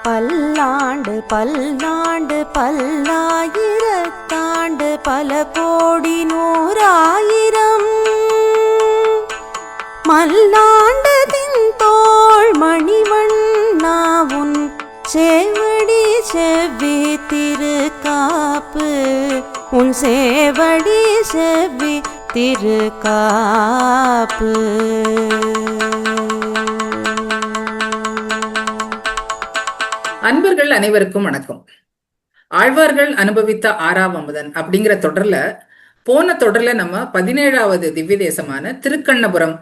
பல்லாண்டு பல்லாண்டு பல்லாயிரத்தாண்டு பல கோடி நூறாயிரம் மல்லாண்டு தின்தோள் மணிவண்ணாவுன் சேவடி செவ்வி திருக்காப்பு உன் சேவடி செவ்வி திருக்காப்பு. அன்பர்கள் அனைவருக்கும் வணக்கம். ஆழ்வார்கள் அனுபவித்த ஆறாம் அமுதன் அப்படிங்கிற தொடர்ல போன தொடர்ல நம்ம 17வது திவ்ய தேசமான திருக்கண்ணபுரம்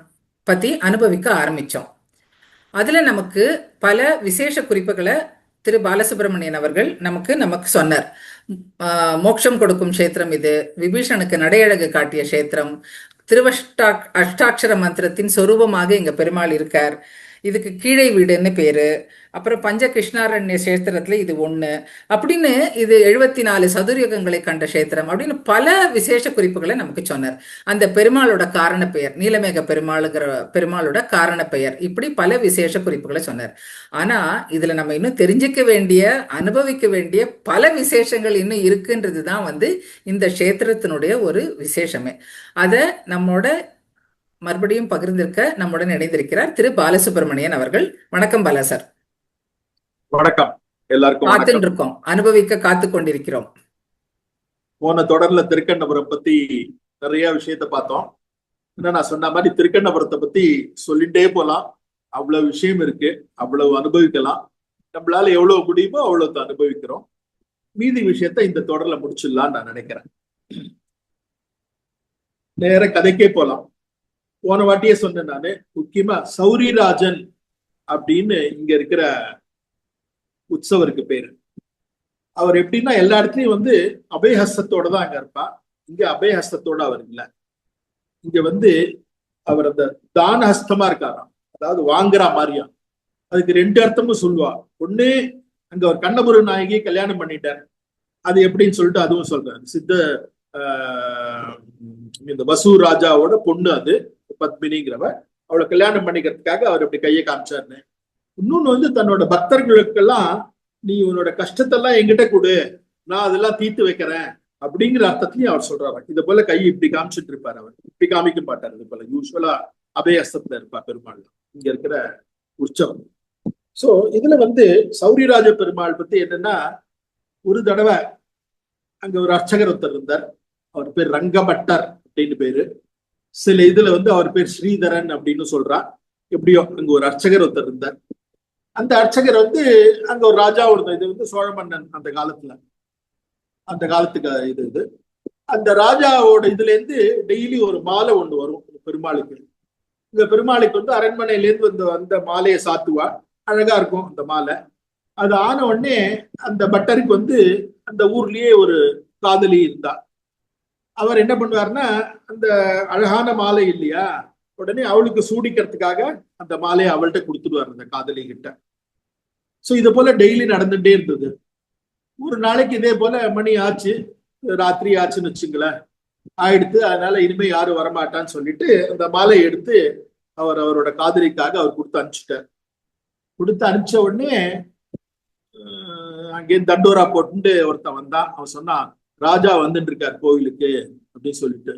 பத்தி அனுபவிக்க ஆரம்பிச்சோம். அதுல நமக்கு பல விசேஷ குறிப்புகளை திரு பாலசுப்ரமணியன் அவர்கள் நமக்கு சொன்னார். மோட்சம் கொடுக்கும் கஷேத்திரம் இது, விபீஷனுக்கு நடையழகு காட்டிய கஷேத்திரம், அஷ்டாட்சர மந்திரத்தின் சொரூபமாக இங்க பெருமாள் இருக்கார், இதுக்கு கீழே வீடுன்னு பேரு, அப்புறம் பஞ்ச கிருஷ்ணாரண்ய கஷேத்திரத்துல இது ஒண்ணு அப்படின்னு, இது 74 சதுர்யுகங்களை கண்ட கஷேத்திரம் அப்படின்னு பல விசேஷ குறிப்புகளை நமக்கு சொன்னார். அந்த பெருமாளோட காரண பெயர், நீலமேக பெருமாளோட காரண பெயர், இப்படி பல விசேஷ குறிப்புகளை சொன்னார். ஆனா இதுல நம்ம இன்னும் தெரிஞ்சுக்க வேண்டிய, அனுபவிக்க வேண்டிய பல விசேஷங்கள் இன்னும் இருக்குன்றதுதான் இந்த கஷேத்திரத்தினுடைய ஒரு விசேஷமே. அத நம்மோட மறுபடியும் பகிர்ந்திருக்க நம்முடன் இணைந்திருக்கிறார் திரு பாலசுப்ரமணியன் அவர்கள். வணக்கம் பாலா சார். வணக்கம் எல்லாருக்கும். காத்துட்டு இருக்கோம், அனுபவிக்க காத்து கொண்டிருக்கிறோம். போன தொடர்ல திருக்கண்ணபுரம் பத்தி நிறைய விஷயத்த பார்த்தோம். நான் சொன்ன மாதிரி திருக்கண்ணபுரத்தை பத்தி சொல்லிட்டே போலாம். அவ்வளவு விஷயம் இருக்கு, அவ்வளவு அனுபவிக்கலாம். நம்மளால எவ்வளவு முடியுமோ அவ்வளவு அனுபவிக்கிறோம். மீதி விஷயத்த இந்த தொடர்ல முடிச்சிடலாம்னு நான் நினைக்கிறேன். நேர கதைக்கே போலாம். போன வாட்டியே சொன்னேன் நானு, முக்கியமா சௌரிராஜன் அப்படின்னு இங்க இருக்கிற உற்சவருக்கு பேரு. அவர் எப்படின்னா எல்லா இடத்துலயும் அபயஹஸ்தத்தோட தான் அங்க இருப்பா. இங்க அபயஹஸ்தத்தோட அவர் இல்லை. இங்க அவர் அந்த தான ஹஸ்தமா இருக்காராம், அதாவது வாங்குற மாதிரியா. அதுக்கு 2 அர்த்தமும் சொல்லுவா. ஒண்ணு, அங்க ஒரு கண்ணபுர நாயகியை கல்யாணம் பண்ணிட்டார், அது எப்படின்னு சொல்லிட்டு அதுவும் சொல்றாரு. இந்த வசூ ராஜாவோட பொண்ணு அது பத்மினிங்கிறவ, அவளை கல்யாணம் பண்ணிக்கிறதுக்காக அவர் அப்படி கையை காமிச்சாருன்னு. இன்னொன்னு தன்னோட பக்தர்களுக்கெல்லாம், நீ உன்னோட கஷ்டத்தெல்லாம் என்கிட்ட கொடு, நான் அதெல்லாம் தீர்த்து வைக்கிறேன் அப்படிங்கிற அர்த்தத்தையும் அவர் சொல்றாரு. இதை போல கையை இப்படி காமிச்சிட்டு இருப்பாரு. அவர் இப்படி காமிக்க மாட்டார். இது போல யூஸ்வலா அபயஹஸ்தத்துல இருப்பா பெருமாள் இங்க இருக்கிற உற்சவம். சோ இதுல சௌரிராஜ பெருமாள் பத்தி என்னன்னா, ஒரு தடவை அங்க ஒரு அர்ச்சகர் ஒருத்தர் இருந்தார். அவர் பேர் ரங்கபட்டர் அப்படின்னு பேரு. சில இதுல அவர் பேர் ஸ்ரீதரன் அப்படின்னு சொல்றா. எப்படியோ அங்க ஒரு அர்ச்சகர் ஒருத்தர் இருந்தார். அந்த அர்ச்சகர் அங்க ஒரு ராஜா இருந்தார். இது சோழ மன்னன் அந்த காலத்துக்கு இது அந்த ராஜாவோட இதுல இருந்து டெய்லி ஒரு மாலை ஒண்ணு வரும் பெருமாளுக்கு. இந்த பெருமாளுக்கு அரண்மனையில இருந்து அந்த மாலையை சாத்துவா. அழகா இருக்கும் அந்த மாலை. அது ஆன உடனே அந்த பட்டருக்கு அந்த ஊர்லயே ஒரு காதலி இருந்தா. அவர் என்ன பண்ணுவாருன்னா, அந்த அழகான மாலை இல்லையா, உடனே அவளுக்கு சூடிக்கிறதுக்காக அந்த மாலையை அவள்கிட்ட கொடுத்துடுவார் அந்த காதலி கிட்ட. சோ இது போல டெய்லி நடந்துட்டே இருந்தது. ஒரு நாளைக்கு இதே போல மணி ஆச்சு, ராத்திரி ஆச்சுன்னு வச்சுங்களேன், ஆயிடுத்து. அதனால இனிமே யாரும் வரமாட்டான்னு சொல்லிட்டு அந்த மாலையை எடுத்து அவரோட காதலிக்காக அவர் கொடுத்து அனுப்பிச்ச உடனே அங்கே தண்டோரா போட்டு ஒருத்தன் வந்தான். அவன் சொன்னான், ராஜா வந்துட்டு இருக்கார் கோவிலுக்கு அப்படின்னு சொல்லிட்டு.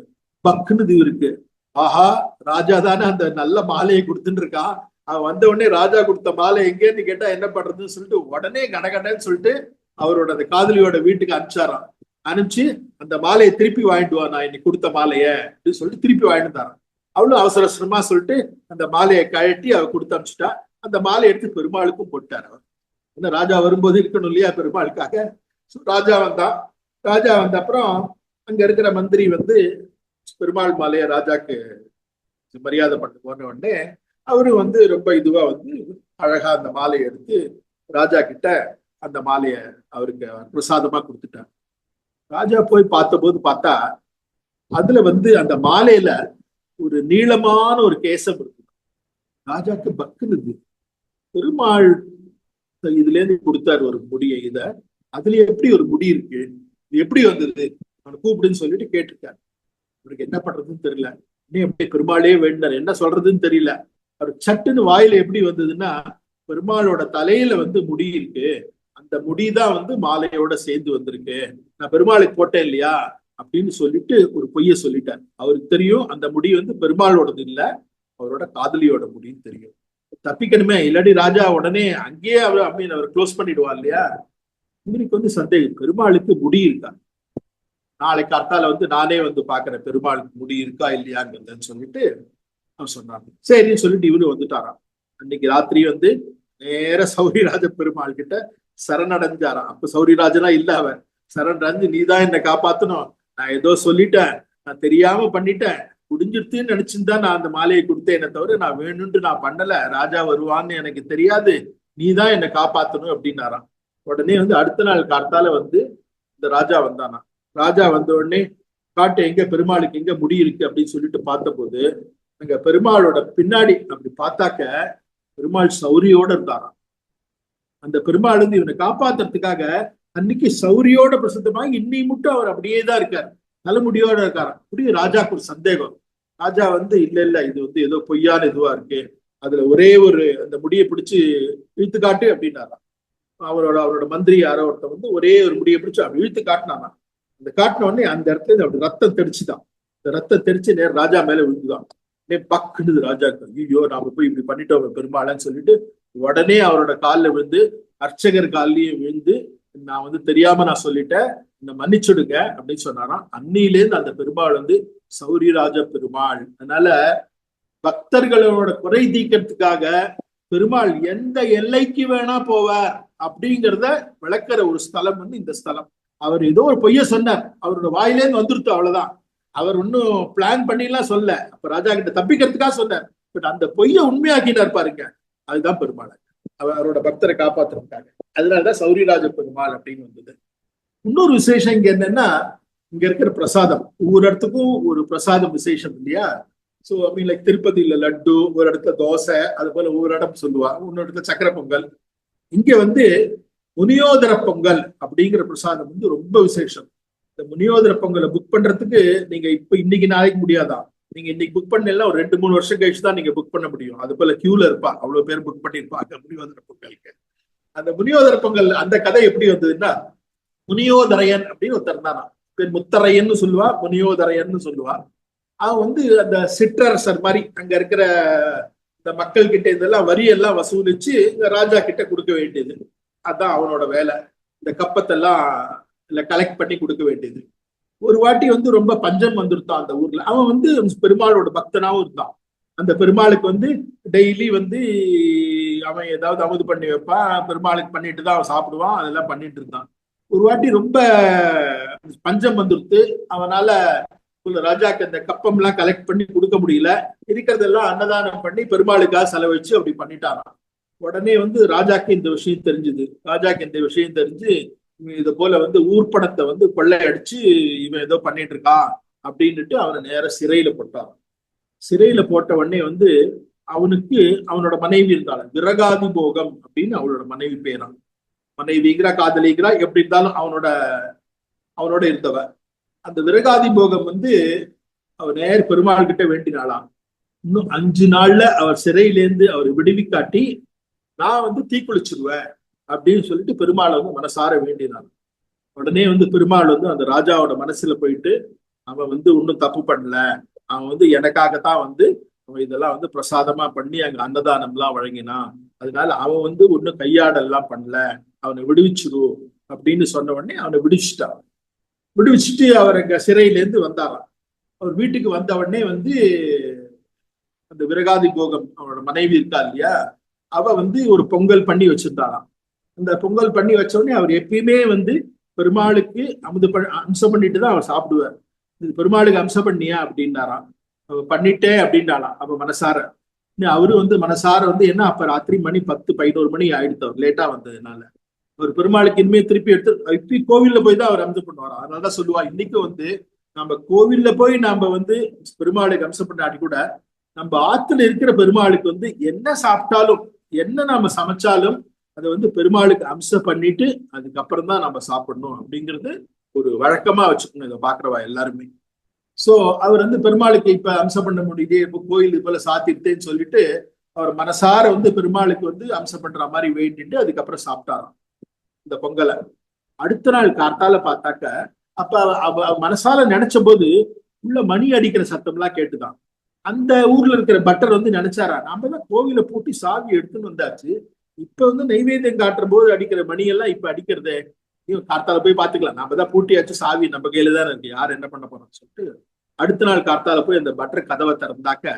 பக்குன்னு இருக்கு. ஆஹா, ராஜா தானே அந்த நல்ல மாலையை கொடுத்துட்டு இருக்கான். அவன் வந்த உடனே ராஜா கொடுத்த மாலை எங்கேன்னு கேட்டா என்ன பண்றதுன்னு சொல்லிட்டு உடனே கடகடன்னு சொல்லிட்டு அவரோட அந்த காதலியோட வீட்டுக்கு அனுப்பிச்சாராம். அனுப்பிச்சு அந்த மாலையை திருப்பி வாங்கிட்டு வா, நான் இன்னைக்கு கொடுத்த மாலைய அப்படின்னு சொல்லிட்டு திருப்பி வாங்கிட்டு தரான். அவளும் அவசர அவசரமா சொல்லிட்டு அந்த மாலையை கழட்டி அவ கொடுத்து அனுப்பிச்சுட்டா. அந்த மாலையை எடுத்து பெருமாளுக்கும் போட்டார். அவர் ஏன்னா ராஜா வரும்போது இருக்கணும் இல்லையா பெருமாளுக்காக. ராஜா வந்த அப்புறம் அங்க இருக்கிற மந்திரி பெருமாள் மாலைய ராஜாக்கு மரியாதை பண்ண போன உடனே அவரு ரொம்ப இதுவா அழகா அந்த மாலையை எடுத்து ராஜா கிட்ட அந்த மாலைய அவருக்கு பிரசாதமா கொடுத்துட்டார். ராஜா போய் பார்த்தா அதுல அந்த மாலையில ஒரு நீளமான ஒரு கேசம் இருக்கு. ராஜாக்கு பக்குனுது. பெருமாள் இதுல இருந்து கொடுத்தாரு ஒரு முடியை. அதுல எப்படி ஒரு முடி இருக்கு, இது எப்படி வந்தது, அவனை கூப்பிடுன்னு சொல்லிட்டு கேட்டிருக்காரு. அவருக்கு என்ன பண்றதுன்னு தெரியல. இன்னும் எப்படி பெருமாளே வேண்டார், என்ன சொல்றதுன்னு தெரியல. அவர் சட்டுன்னு வாயில எப்படி வந்ததுன்னா, பெருமாளோட தலையில வந்து முடி இருக்கு, அந்த முடிதான் வந்து மாலையோட சேர்ந்து வந்திருக்கு, நான் பெருமாளுக்கு போட்டேன் இல்லையா அப்படின்னு சொல்லிட்டு ஒரு பொய்ய சொல்லிட்டார். அவருக்கு தெரியும் அந்த முடி வந்து பெருமாளோடது இல்ல, அவரோட காதலியோட முடின்னு தெரியும். தப்பிக்கணுமே, இல்லாடி ராஜா உடனே அங்கேயே அவர் க்ளோஸ் பண்ணிடுவா இல்லையா. இவருக்கு வந்து சந்தேகம், பெருமாளுக்கு முடி இருக்கா, நாளைக்கு காத்தால வந்து நானே வந்து பாக்குறேன் பெருமாளுக்கு முடி இருக்கா இல்லையான்னு சொல்லிட்டு அவன் சொன்னான். சரின்னு சொல்லிட்டு இவரு வந்துட்டாராம். அன்னைக்கு ராத்திரி வந்து நேர சௌரிராஜ பெருமாள் கிட்ட சரணடைஞ்சாராம். அப்ப சௌரிராஜனா இல்ல, அவன் சரணடைஞ்சு நீதான் என்னை காப்பாத்தணும், நான் ஏதோ சொல்லிட்டேன், நான் தெரியாம பண்ணிட்டேன், முடிஞ்சிருத்துன்னு நினைச்சிருந்தா நான் அந்த மாலையை கொடுத்தேன் தவிர நான் வேணும்னு நான் பண்ணல, ராஜா வருவான்னு எனக்கு தெரியாது, நீதான் என்னை காப்பாத்தணும் அப்படின்னாராம். உடனே வந்து அடுத்த நாள் காத்தால வந்து இந்த ராஜா வந்தானா. ராஜா வந்த உடனே காட்டு எங்க பெருமாளுக்கு எங்க முடி இருக்கு அப்படின்னு சொல்லிட்டு பார்த்த போது அங்க பெருமாளோட பின்னாடி அப்படி பார்த்தாக்க பெருமாள் சௌரியோட இருந்தாராம். அந்த பெருமாள் வந்து இவனை காப்பாத்துறதுக்காக அன்னைக்கு சௌரியோட பிரசித்தமாக இன்னி மட்டும் அவர் அப்படியே தான் இருக்காரு, தலைமுடியோட இருக்காராம். அப்படியே ராஜாக்கு ஒரு சந்தேகம். ராஜா வந்து இல்ல இது வந்து ஏதோ பொய்யான இதுவா இருக்கு, அதுல ஒரே ஒரு அந்த முடியை பிடிச்சு இழுத்து காட்டு அப்படின்னாராம். அவரோட மந்திரி யாரோ ஒருத்தர் வந்து ஒரே ஒரு முடியை பிடிச்சு அப்படி இழுத்து காட்டினாராம். அந்த காட்டின உடனே அந்த இடத்துல அப்படி ரத்தம் தெரிச்சுதான், இந்த ரத்தம் தெரிச்சு நேரம் ராஜா மேல விழுந்துதான். பக்குன்னு ராஜாக்கு ஐயோ நாம போய் இப்படி பண்ணிட்டோம் பெருமாளன்னு சொல்லிட்டு உடனே அவரோட காலில் விழுந்து அர்ச்சகர் காலிலையும் விழுந்து நான் வந்து தெரியாம நான் சொல்லிட்டேன், இந்த மன்னிச்சுடுங்க அப்படின்னு சொன்னாராம். அன்னிலேருந்து அந்த பெருமாள் வந்து சௌரிராஜ பெருமாள். அதனால பக்தர்களோட குறை தீக்கிறதுக்காக பெருமாள் எந்த எல்லைக்கு வேணா போவார் அப்படிங்கிறத விளக்குற ஒரு ஸ்தலம் வந்து இந்த ஸ்தலம். அவர் ஏதோ ஒரு பொய்ய சொன்னார், அவரோட வாயிலேருந்து வந்துருத்து, அவ்வளவுதான். அவர் ஒன்னும் பிளான் பண்ணிலாம் சொல்ல, அப்ப ராஜா கிட்ட தப்பிக்கிறதுக்காக சொன்னார். பட் அந்த பொய்ய உண்மையாக்கினார் பாருங்க, அதுதான் பெருமாள், அவரோட பக்தரை காப்பாத்துறதுக்காக. அதனாலதான் சௌரிராஜ பெருமாள் அப்படின்னு வந்தது. இன்னொரு விசேஷம் இங்க என்னன்னா, இங்க இருக்கிற பிரசாதம், ஒவ்வொரு இடத்துக்கும் ஒரு பிரசாதம் விசேஷம் இல்லையா. சோ ஐ மீன் லைக் திருப்பதியில லட்டு, ஒரு இடத்துல தோசை, அது போல ஒவ்வொரு இடம் சொல்லுவா, இன்னொரு இடத்துல சக்கரை பொங்கல். இங்க வந்து முனியோதர பொங்கல் அப்படிங்கிற பிரசாதம் வந்து ரொம்ப விசேஷம். இந்த முனியோதர பொங்கலை புக் பண்றதுக்கு நீங்க இப்ப இன்னைக்கு நாளைக்கு முடியாதான், நீங்க இன்னைக்கு புக் பண்ணல ஒரு 2-3 வருஷம் கழிச்சு தான் நீங்க புக் பண்ண முடியும். அது போல கியூல இருப்பா, அவ்வளவு பேர் புக் பண்ணிருப்பாங்க முனியோதர பொங்கலுக்கு. அந்த முனியோதர பொங்கல் அந்த கதை எப்படி வந்ததுன்னா, முனியோதரையன் அப்படின்னு ஒருத்தர் இருந்தானா, பேர் முத்தரையன்னு சொல்லுவா, முனியோதரையன்னு சொல்லுவா. அவன் வந்து அந்த சிற்றரசர் மாதிரி அங்க இருக்கிற இந்த மக்கள் கிட்ட இதெல்லாம் வரியெல்லாம் வசூலிச்சு ராஜா கிட்ட கொடுக்க வேண்டியது, அதான் அவனோட வேலை. இந்த கப்பத்தெல்லாம் கலெக்ட் பண்ணி கொடுக்க வேண்டியது. ஒரு வாட்டி வந்து ரொம்ப பஞ்சம் வந்துருத்தான் அந்த ஊர்ல. அவன் வந்து பெருமாளோட பக்தனாவும் இருந்தான். அந்த பெருமாளுக்கு வந்து டெய்லி வந்து அவன் ஏதாவது அமுது பண்ணி வைப்பான், பெருமாளுக்கு பண்ணிட்டு தான் அவன் சாப்பிடுவான், அதெல்லாம் பண்ணிட்டு இருந்தான். ஒரு வாட்டி ரொம்ப பஞ்சம் வந்துருத்து, அவனால ராஜாக்கு அந்த கப்பம் எல்லாம் கலெக்ட் பண்ணி கொடுக்க முடியல, இருக்கிறதெல்லாம் அன்னதானம் பண்ணி பெருமாளுக்காக செலவழிச்சு அப்படி பண்ணிட்டானான். உடனே வந்து ராஜாக்கு இந்த விஷயம் தெரிஞ்சுது. ராஜாக்கு இந்த விஷயம் தெரிஞ்சு இத போல வந்து ஊர்பணத்தை வந்து கொள்ளையடிச்சு இவன் ஏதோ பண்ணிட்டு இருக்கான் அப்படின்னுட்டு அவனை நேர சிறையில போட்டான். சிறையில போட்ட உடனே வந்து அவனுக்கு அவனோட மனைவி இருந்தாள், விரகாதி போகம் அப்படின்னு அவளோட மனைவி பேரான். மனைவிங்கிறா காதலிக்கிறா, எப்படி இருந்தாலும் அவனோட இருந்தவ. அந்த விரகாதி போகம் வந்து அவர் நேர் பெருமாள் கிட்ட வேண்டினாலாம், இன்னும் 5 நாள்ல அவர் சிறையிலேருந்து அவர் விடுவிக்காட்டி நான் வந்து தீக்குளிச்சிருவேன் அப்படின்னு சொல்லிட்டு பெருமாள் வந்து மனசார வேண்டினான். உடனே வந்து பெருமாள் வந்து அந்த ராஜாவோட மனசுல போயிட்டு, அவன் வந்து ஒன்னும் தப்பு பண்ணல, அவன் வந்து எனக்காகத்தான் வந்து அவன் இதெல்லாம் வந்து பிரசாதமா பண்ணி அங்க அன்னதானம் எல்லாம் வழங்கினான், அதனால அவன் வந்து ஒன்னும் கையாடெல்லாம் பண்ணல, அவனை விடுவிச்சிரு அப்படின்னு சொன்ன உடனே அவனை விடுவிச்சுட்டான். விடுவிச்சுட்டு அவர் அங்க சிறையிலேருந்து வந்தாராம். அவர் வீட்டுக்கு வந்த உடனே வந்து அந்த விரகாதி போகம் அவனோட மனைவி இருக்கா இல்லையா, அவ வந்து ஒரு பொங்கல் பண்ணி வச்சிருந்தாராம். அந்த பொங்கல் பண்ணி வச்ச உடனே அவர் எப்பயுமே வந்து பெருமாளுக்கு அம்சம் பண்ணிட்டு தான் அவர் சாப்பிடுவார். இது பெருமாளுக்கு அம்சம் பண்ணியா அப்படின்னாராம். அவ பண்ணிட்டேன் அப்படின்னாலாம். அப்ப மனசார அவரு வந்து மனசார வந்து என்ன, அப்ப ராத்திரி மணி 10-11 மணி ஆயிடுத்து அவர் லேட்டா வந்ததுனால. அவர் பெருமாளுக்கு இனிமே திருப்பி எடுத்து இப்ப கோவில்ல போய் தான் அவர் அம்சம் பண்ணுவார். அதனாலதான் சொல்லுவா, இன்னைக்கு வந்து நம்ம கோவில்ல போய் நாம வந்து பெருமாளுக்கு அம்சம் பண்ணாட்டி கூட நம்ம ஆத்துல இருக்கிற பெருமாளுக்கு வந்து என்ன சாப்பிட்டாலும் என்ன நாம சமைச்சாலும் அதை வந்து பெருமாளுக்கு அம்சம் பண்ணிட்டு அதுக்கப்புறம் தான் நம்ம சாப்பிடணும் அப்படிங்கிறது ஒரு வழக்கமா வச்சுக்கணும் இதை பாக்குறவா எல்லாருமே. சோ அவர் வந்து பெருமாளுக்கு இப்ப அம்சம் பண்ண முடியுது, இப்ப கோயில் இது போல சாத்திட்டேன்னு சொல்லிட்டு அவர் மனசார வந்து பெருமாளுக்கு வந்து அம்சம் பண்ற மாதிரி வேண்டிட்டு அதுக்கப்புறம் சாப்பிட்டாராம் இந்த பொங்கலை. அடுத்த நாள் கார்த்தால பார்த்தாக்க அப்ப அவ மனசால நினைச்ச போது உள்ள மணி அடிக்கிற சத்தம்லாம் கேட்டுதான். அந்த ஊர்ல இருக்கிற பட்டர் வந்து நினைச்சாரா, நாம தான் கோவில பூட்டி சாவி எடுத்துன்னு வந்தாச்சு, இப்ப வந்து நைவேத்தியம் காட்டுற போது அடிக்கிற மணி எல்லாம் இப்ப அடிக்கிறதே, கார்த்தால போய் பாத்துக்கலாம், நாம தான் பூட்டியாச்சு, சாவி நம்ம கையில தானே இருக்கு, யார் என்ன பண்ண போறோம்னு சொல்லிட்டு அடுத்த நாள் கார்த்தால போய் அந்த பட்டர் கதவை திறந்தாக்க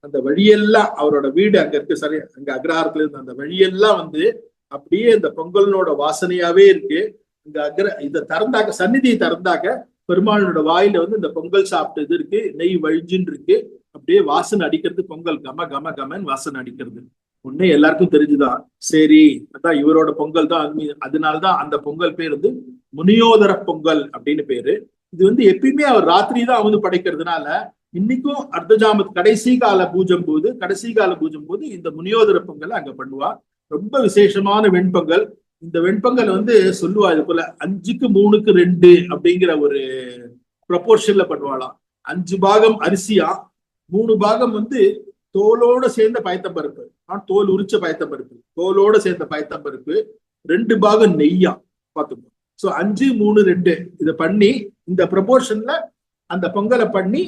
அந்த வழியெல்லாம் அவரோட வீடு அங்க இருக்கு, சரி அங்க அக்ரஹாரத்துல இருந்து அந்த வழியெல்லாம் வந்து அப்படியே இந்த பொங்கலோட வாசனையாவே இருக்கு. இந்த இதை திறந்தாக்க, சந்நிதியை திறந்தாக்க பெருமாளோட வாயில வந்து இந்த பொங்கல் சாப்பிட்டது இருக்கு, நெய் வழிஞ்சுன்னு இருக்கு, அப்படியே வாசனை அடிக்கிறது, பொங்கல் கம கம கமன் வாசனை அடிக்கிறது. உடனே எல்லாருக்கும் தெரிஞ்சுதான், சரி அதான் இவரோட பொங்கல் தான், அதனால்தான் அந்த பொங்கல் பேர் வந்து முனியோதர பொங்கல் அப்படின்னு பேரு. இது வந்து எப்பயுமே அவர் ராத்திரி தான் வந்து படைக்கிறதுனால இன்னைக்கும் அர்த்தஜாமத் கடைசி கால பூஜம் போது இந்த முனியோதர பொங்கல் அங்க பண்ணுவா. ரொம்ப விசேஷமான வெண்பொங்கல். இந்த வெண்பொங்கல் வந்து சொல்லுவா இது போல 5க்கு 3க்கு 2 அப்படிங்கிற ஒரு ப்ரொபோர்ஷன்ல பண்ணுவாளாம். 5 பாகம் அரிசியா, 3 பாகம் வந்து தோலோட சேர்ந்த பயத்தம்பருப்பு, தோல் உரிச்ச பயத்தம்பருப்பு, தோலோட சேர்ந்த பயத்தம்பருப்பு, 2 பாகம் நெய்யா பார்த்துக்கோ. ஸோ 5, 3, 2 இதை பண்ணி இந்த ப்ரொபோர்ஷன்ல அந்த பொங்கலை பண்ணி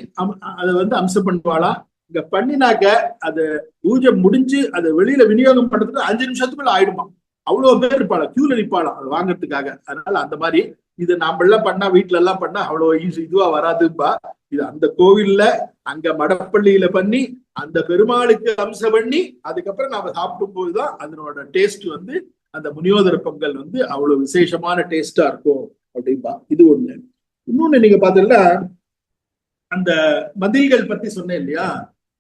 அதை வந்து அம்சம் பண்ணுவாளா. இங்க பண்ணினாக்க அது பூஜை முடிஞ்சு அதை வெளியில விநியோகம் பண்றதுக்கு 5 நிமிஷத்துக்குள்ள ஆயிடுமா. அவ்வளவு பேர் இருப்பாளா, கியூல நிற்பாளாம் அதை வாங்கறதுக்காக. அதனால அந்த மாதிரி இது நாம எல்லாம் பண்ணா, வீட்டுல எல்லாம் பண்ணா அவ்வளவு இதுவா வராதுப்பா. இது அந்த கோவில்ல அங்க மடப்பள்ளியில பண்ணி அந்த பெருமாளுக்கு அம்சம் பண்ணி அதுக்கப்புறம் நாம சாப்பிடும் போதுதான் அதனோட டேஸ்ட் வந்து அந்த முனியோதர பொங்கல் வந்து அவ்வளவு விசேஷமான டேஸ்டா இருக்கும் அப்படின்பா. இது ஒண்ணு. இன்னொன்னு நீங்க பாத்தீங்கன்னா அந்த மதில்கள் பத்தி சொன்னேன் இல்லையா,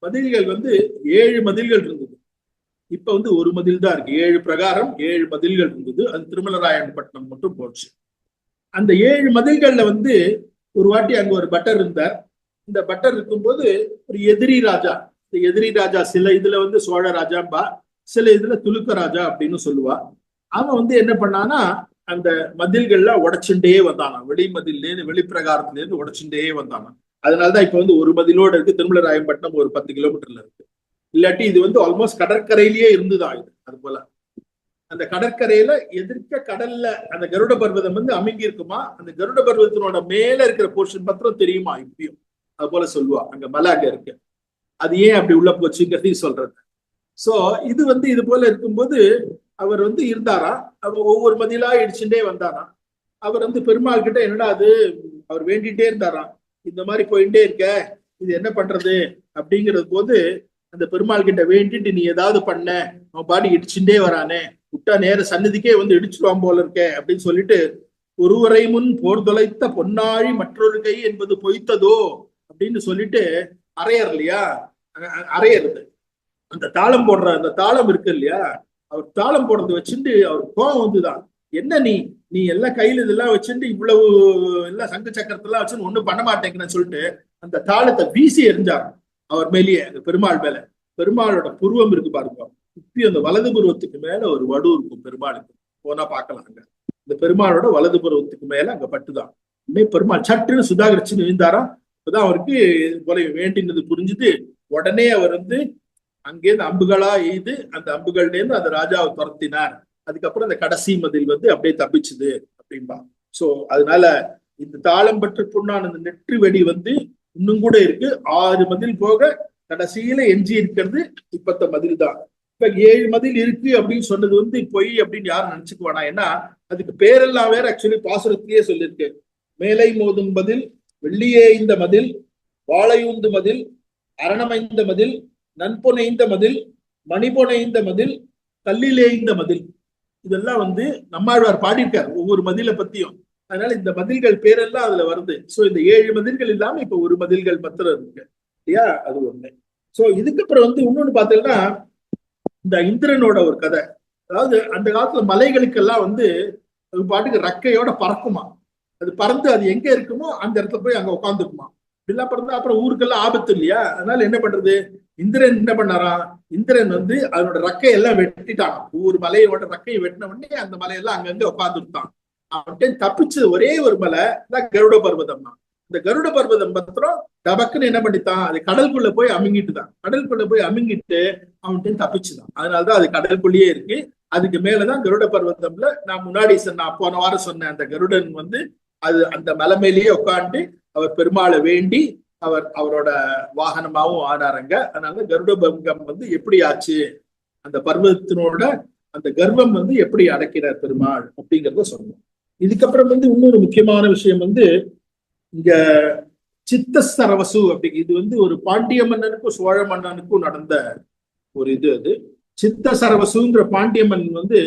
மதில்கள் வந்து 7 மதில்கள் இருந்தது, இப்ப வந்து ஒரு மதில் தான் இருக்கு. 7 பிரகாரம் 7 மதில்கள் இருந்தது, அது திருமலராயன்பட்டினம் மட்டும் போச்சு. அந்த 7 மதில்கள்ல வந்து ஒரு வாட்டி அங்க ஒரு பட்டர் இருந்தார். இந்த பட்டர் இருக்கும்போது ஒரு எதிரி ராஜா, இந்த எதிரி ராஜா சில இதுல வந்து சோழ ராஜாம்பா, சில இதுல துலுக்க ராஜா அப்படின்னு சொல்லுவா. அவன் வந்து என்ன பண்ணானா அந்த மதில்கள்லாம் உடைச்சுட்டே வந்தானா, வெளி மதில்ல இருந்து வெளிப்பிரகாரத்துல இருந்து உடைச்சுட்டே வந்தானா. அதனாலதான் இப்ப வந்து ஒரு மதிலோட இருக்கு, திருமலராயன்பட்டினம் ஒரு 10 கிலோமீட்டர்ல இருக்கு. இல்லாட்டி இது வந்து ஆல்மோஸ்ட் கடற்கரையிலேயே இருந்துதான் இது. அது போல அந்த கடற்கரையில எதிர்க்க கடல்ல அந்த கருட பர்வதம் வந்து அமுங்கி இருக்குமா, அந்த கருட பர்வதத்தினோட மேல இருக்கிற போர்ஷன் பத்திரம் தெரியுமா இப்பயும். அது போல சொல்லுவா, அங்க மலை அங்க இருக்கு, அது ஏன் அப்படி உள்ள போச்சுங்கிறதையும் சொல்றது. சோ இது வந்து இது போல இருக்கும்போது அவர் வந்து இருந்தாரா, அவர் ஒவ்வொரு மதிலா இடிச்சுட்டே வந்தாரா. அவர் வந்து பெருமாள் கிட்ட என்னடா அது, அவர் வேண்டிகிட்டே இருந்தாராம், இந்த மாதிரி போயிட்டே இருக்க, இது என்ன பண்றது அப்படிங்கிறது போது அந்த பெருமாள் கிட்ட வேண்டிட்டு, நீ ஏதாவது பண்ண, அவன் பாடி இடிச்சுட்டே வரானே, விட்டா நேர சன்னதிக்கே வந்து இடிச்சுடுவான் போல இருக்க அப்படின்னு சொல்லிட்டு, ஒருவரை முன் போர் தொலைத்த பொன்னாழி மற்றொரு கை என்பது பொய்த்ததோ அப்படின்னு சொல்லிட்டு அரையர் இல்லையா, அரையறது அந்த தாளம் போடுற அந்த தாளம் இருக்கு இல்லையா, அவர் தாளம் போடுறது வச்சுட்டு அவர் கோவம் வந்துதான், என்ன நீ எல்லாம் கையில இதெல்லாம் வச்சுட்டு இவ்வளவு எல்லாம் சங்கு சக்கரத்தெல்லாம் வச்சுன்னு ஒண்ணும் பண்ண மாட்டேங்கிறேன்னு சொல்லிட்டு அந்த தாளத்தை வீசி எறிஞ்சார் அவர் மேலேயே, அந்த பெருமாள் மேல. பெருமாளோட புருவம் இருக்கு பாருங்க, இப்படி அந்த வலது புருவத்துக்கு மேல ஒரு வடு இருக்கும் பெருமாளுக்கு, போனா பார்க்கலாம். அங்க இந்த பெருமாளோட வலது புருவத்துக்கு மேல அங்க பட்டுதான். உடனே பெருமாள் சட்டுன்னு சுதாகரிச்சு விழுந்தாராம். இப்பதான் அவருக்கு போல வேண்டினது புரிஞ்சுது. உடனே அவர் வந்து அங்கேருந்து அம்புகளா எய்து அந்த அம்புகள்ல இருந்து அந்த ராஜாவை துரத்தினார். அதுக்கப்புறம் அந்த கடைசி மதில் வந்து அப்படியே தப்பிச்சுது அப்படின்பா. சோ அதனால இந்த தாளம் பற்று பொண்ணான இந்த நெற்றி வெடி வந்து இன்னும் கூட இருக்கு. 6 மதில் போக கடைசியில எஞ்சி இருக்கிறது இப்பத்த மதில் தான். இப்ப 7 மதில் இருக்கு அப்படின்னு சொன்னது வந்து பொய் அப்படின்னு யாரும் நினைச்சுக்குவானா, ஏன்னா அதுக்கு பேரெல்லாம் வேற ஆக்சுவலி பாசுரத்திலேயே சொல்லியிருக்கு. மேலை மோதும் மதில், வெள்ளியே இந்த மதில், வாழையுந்து மதில், அரணமைந்த மதில், நன்பொனைந்த மதில், மணிபொனைந்த மதில், கல்லிலேய்ந்த மதில். இதெல்லாம் வந்து நம்மாழ்வார் பாடியிருக்கார் ஒவ்வொரு மதிலை பத்தியும். அதனால இந்த மதில்கள் பேரெல்லாம் அதுல வருது. சோ இந்த 7 மதில்கள் இல்லாம இப்ப ஒரு மதில்கள் மாத்திரம் இருக்கு இல்லையா, அது ஒண்ணு. சோ இதுக்கப்புறம் வந்து இன்னொன்னு பாத்தீங்கன்னா இந்த இந்திரனோட ஒரு கதை. அதாவது அந்த காலத்துல மலைகளுக்கெல்லாம் வந்து அது பாட்டுக்கு ரெக்கையோட பறக்குமா, அது பறந்து அது எங்க இருக்குமோ அந்த இடத்துல போய் அங்க உட்காந்துக்குமா. இப்படிலாம் பறந்தா அப்புறம் ஊருக்கெல்லாம் ஆபத்து இல்லையா, அதனால என்ன பண்றது, இந்திரன் என்ன பண்ணாராம், இந்திரன் வந்து அதனோட ரெக்கையெல்லாம் வெட்டிட்டான். ஒவ்வொரு மலையோட ரெக்கையை வெட்டின உடனே அந்த மலையெல்லாம் அங்கங்க உட்காந்துருத்தான். அவன்கிட்ட தப்பிச்சது ஒரே ஒரு மலை தான் கருட பர்வதம் தான். இந்த கருட பர்வதம் பத்திரம் டபக்குன்னு என்ன பண்ணித்தான், அது கடலுக்குள்ள போய் அமுங்கிட்டுதான். கடலுக்குள்ள போய் அமுங்கிட்டு அவன்கிட்ட தப்பிச்சுதான். அதனாலதான் அது கடலுக்குள்ளேயே இருக்கு. அதுக்கு மேலதான் கருட பர்வதம்ல நான் முன்னாடி நான் போன வாரம் சொன்ன அந்த கருடன் வந்து அது அந்த மலை மேலேயே உட்காந்து அவர் பெருமாளை வேண்டி அவரோட வாகனமாவும் ஆனாருங்க. அதனால கருட பங்கம் வந்து எப்படி ஆச்சு, அந்த பர்வதத்தினோட அந்த கர்வம் வந்து எப்படி அடக்கிறார் பெருமாள் அப்படிங்கிறத சொன்னோம். இதுக்கப்புறம் வந்து இன்னொரு முக்கியமான விஷயம் வந்து இங்க சித்தசரவசு அப்படி, இது வந்து ஒரு பாண்டிய மன்னனுக்கும் சோழ மன்னனுக்கும் நடந்த ஒரு இது. அது சித்தசரவசுங்கிற பாண்டிய மன்னன் வந்து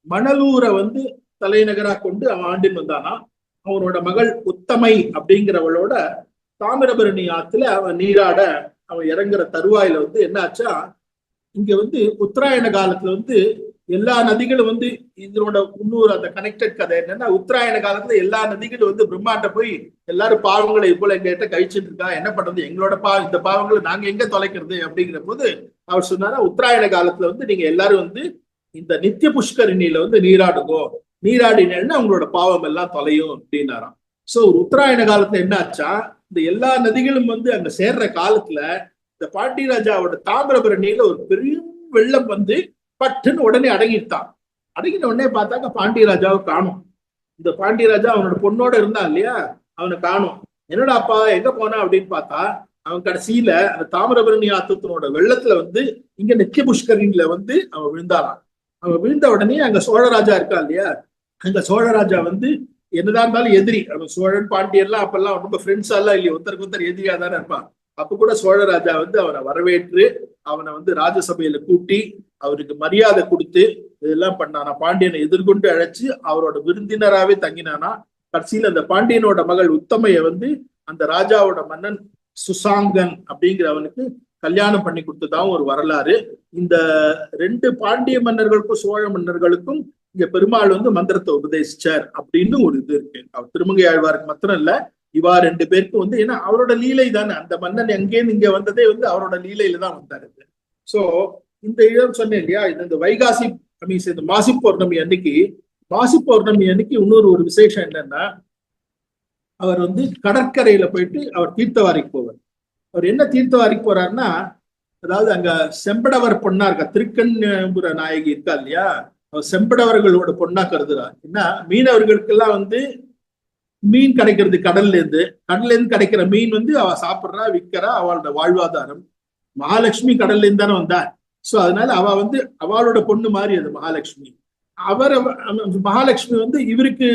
மணலூரை வந்து தலைநகரா கொண்டு அவன் ஆண்டின் வந்தானா. அவனோட மகள் உத்தமை அப்படிங்கிறவளோட தாமிரபரணி ஆத்துல அவன் நீராட அவன் இறங்குற தருவாயில வந்து என்ன ஆச்சா, இங்க வந்து உத்தராயண காலத்துல வந்து எல்லா நதிகளும் வந்து இதனோட இன்னொரு அந்த கனெக்டட் கதை என்னன்னா, உத்தராயண காலத்துல எல்லா நதிகளும் வந்து பிரம்மாண்ட போய் எல்லாரும் பாவங்களை போல எங்கிட்ட கழிச்சுட்டு இருக்கா, என்ன பண்றது, எங்களோட இந்த பாவங்களை நாங்க எங்க தொலைக்கிறது அப்படிங்கிற போது அவர் சொன்னாரா, உத்தராயண காலத்துல வந்து நீங்க எல்லாரும் வந்து இந்த நித்திய புஷ்கரிணியில வந்து நீராடுங்கோ, நீராடினா உங்களோட பாவம் எல்லாம் தொலையும் அப்படின்னாராம். சோ ஒரு உத்தராயண காலத்துல என்ன ஆச்சா, இந்த எல்லா நதிகளும் வந்து அங்க சேர்ற காலத்துல இந்த பாண்டியராஜாவோட தாமிரபரணியில ஒரு பெரிய வெள்ளம் வந்து பட்டுன்னு உடனே அடங்கிட்டான். அடங்கின உடனே பார்த்தாக்க பாண்டியராஜாவை காணும். இந்த பாண்டியராஜா அவனோட பொண்ணோட இருந்தான் இல்லையா, அவனை காணும். என்னடா அப்பா எங்க போனா அப்படின்னு பார்த்தா, அவன் கடைசியில அந்த தாமிரபரணி ஆத்தத்தினோட வெள்ளத்துல வந்து இங்க நித்திய புஷ்கரிணியில வந்து அவன் விழுந்தாரான். அவன் விழுந்த உடனே அங்க சோழராஜா இருக்கா இல்லையா, அங்க சோழராஜா வந்து என்னதான் இருந்தாலும் எதிரி. அவன் சோழன் பாண்டியர்லாம் அப்பெல்லாம் ரொம்ப ஃப்ரெண்ட்ஸா எல்லாம் இல்லையா, ஒருத்தருக்கு ஒருத்தர் எதிரியா தானே இருப்பான். அப்ப கூட சோழராஜா வந்து அவனை வரவேற்று அவனை வந்து ராஜசபையில கூட்டி அவருக்கு மரியாதை கொடுத்து இதெல்லாம் பண்ணானா. பாண்டியனை எதிர்கொண்டு அழைச்சு அவரோட விருந்தினராகவே தங்கினானா. கடைசியில அந்த பாண்டியனோட மகள் உத்தமைய வந்து அந்த ராஜாவோட மன்னன் சுசாங்கன் அப்படிங்கிற அவனுக்கு கல்யாணம் பண்ணி கொடுத்ததாகவும் ஒரு வரலாறு. இந்த ரெண்டு பாண்டிய மன்னர்களுக்கும் சோழ மன்னர்களுக்கும் இங்க பெருமாள் வந்து மந்திரத்தை உபதேசிச்சார் அப்படின்னு ஒரு இது இருக்கு. அவர் திருமங்கை ஆழ்வாருக்கு மாத்திரம் இல்ல, இவா ரெண்டு பேருக்கும் வந்து, ஏன்னா அவரோட லீலை தானே, அந்த மன்னன் எங்கேன்னு இங்க வந்ததே வந்து அவரோட லீலையில தான் வந்தாரு. சோ இந்த இடம் சொன்னேன் இல்லையா, இந்த வைகாசி இந்த மாசி பௌர்ணமி அன்னைக்கு, மாசி பௌர்ணமி அன்னைக்கு இன்னொரு ஒரு விசேஷம் என்னன்னா, அவர் வந்து கடற்கரையில போயிட்டு அவர் தீர்த்தவாரிக்கு போவார். அவர் என்ன தீர்த்தவாரிக்கு போறாருன்னா, அதாவது அங்க செம்படவர் பொண்ணா இருக்கா, திருக்கண்ணபுர நாயகி இருக்கா இல்லையா, அவர் செம்படவர்களோட பொண்ணா கருதுறார். ஏன்னா மீனவர்களுக்கெல்லாம் வந்து மீன் கிடைக்கிறது கடல்ல இருந்து கிடைக்கிற மீன் வந்து அவ சாப்பிட்றா, விற்கிறா, அவளோட வாழ்வாதாரம். மகாலட்சுமி கடல்ல இருந்து தானே வந்தார். சோ அதனால அவ வந்து அவளோட பொண்ணு மாதிரி அது மகாலட்சுமி. மகாலட்சுமி வந்து இவருக்கு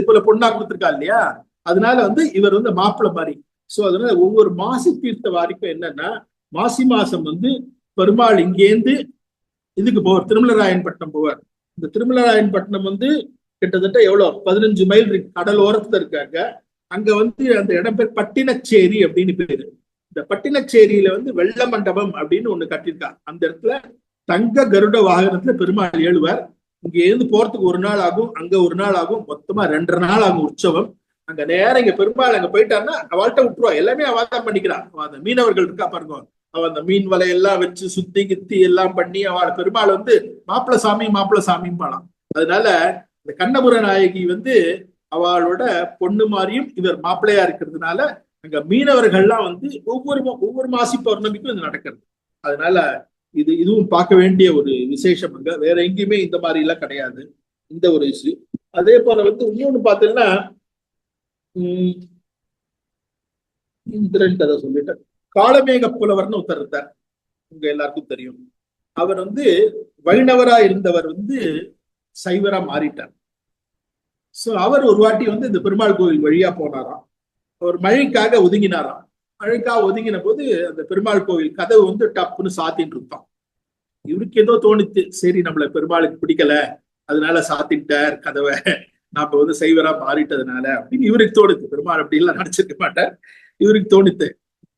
போல பொண்ணா கொடுத்துருக்கா இல்லையா, அதனால வந்து இவர் வந்து மாப்பிள்ளை மாதிரி. சோ அதனால ஒவ்வொரு மாசி தீர்த்த வாரிக்கும் என்னன்னா, மாசி மாசம் வந்து பெருமாள் இங்கேருந்து இதுக்கு போவார், திருமலராயன்பட்டினம் போவார். இந்த திருமலராயன்பட்டினம் வந்து கிட்டத்தட்ட எவ்வளவு 15 மைல் இருக்கு, கடல் ஓரத்துல இருக்காங்க. அங்க வந்து அந்த இடம் பேர் பட்டினச்சேரி அப்படின்னு பேரு. இந்த பட்டினச்சேரியில வந்து வெள்ள மண்டபம் அப்படின்னு ஒண்ணு கட்டியிருக்கா. அந்த இடத்துல தங்க கருட வாகனத்துல பெருமாள் ஏழுவார். இங்க இருந்து போறதுக்கு ஒரு நாள் ஆகும், அங்க ஒரு நாள் ஆகும், மொத்தமா 2.5 நாள் ஆகும் உற்சவம். அங்க நேரம் இங்க பெருமாள் அங்க போயிட்டாருன்னா அவள்கிட்ட விட்டுருவா, எல்லாமே அவதான் பண்ணிக்கிறான். அந்த மீனவர்கள் இருக்கா பாருங்க, அவ அந்த மீன் வலையெல்லாம் வச்சு சுத்தி கித்தி எல்லாம் பண்ணி அவள் பெருமாள் வந்து மாப்பிள்ள சாமியும் பாலாம். அதனால இந்த கண்ணபுர நாயகி வந்து அவளோட பொண்ணு மாதிரியும் இவர் மாப்பிள்ளையா இருக்கிறதுனால அங்க மீனவர்கள்லாம் வந்து ஒவ்வொரு மாசி பௌர்ணமிக்கும் இது நடக்கிறது. அதனால இதுவும் பார்க்க வேண்டிய ஒரு விசேஷம். அங்க வேற எங்கேயுமே இந்த மாதிரி எல்லாம் கிடையாது இந்த ஒரு இஷ்யூ. அதே போல வந்து இன்னொன்னு பார்த்தீங்கன்னா, இந்திரன் கதை சொல்லிட்டேன். காளமேக புலவர்னு ஒருத்தர் இருந்தார், உங்க எல்லாருக்கும் தெரியும். அவர் வந்து வைணவரா இருந்தவர் வந்து சைவரா மாறிட்டார். சோ அவர் ஒரு வாட்டி வந்து இந்த பெருமாள் கோவில் வழியா போனாராம். அவர் மழைக்காக ஒதுங்கினாராம். மழைக்காக ஒதுங்கின போது அந்த பெருமாள் கோவில் கதவு வந்து டப்புன்னு சாத்தின்னு இருப்பான். இவருக்கு ஏதோ தோணித்து, சரி நம்மள பெருமாளுக்கு பிடிக்கல அதனால சாத்திட்டார் கதவை, நாம வந்து சைவரா மாறிட்டதுனால அப்படின்னு இவருக்கு தோணுது. பெருமாள் அப்படி எல்லாம் நினைச்சிருக்க மாட்டார், இவருக்கு தோணித்து.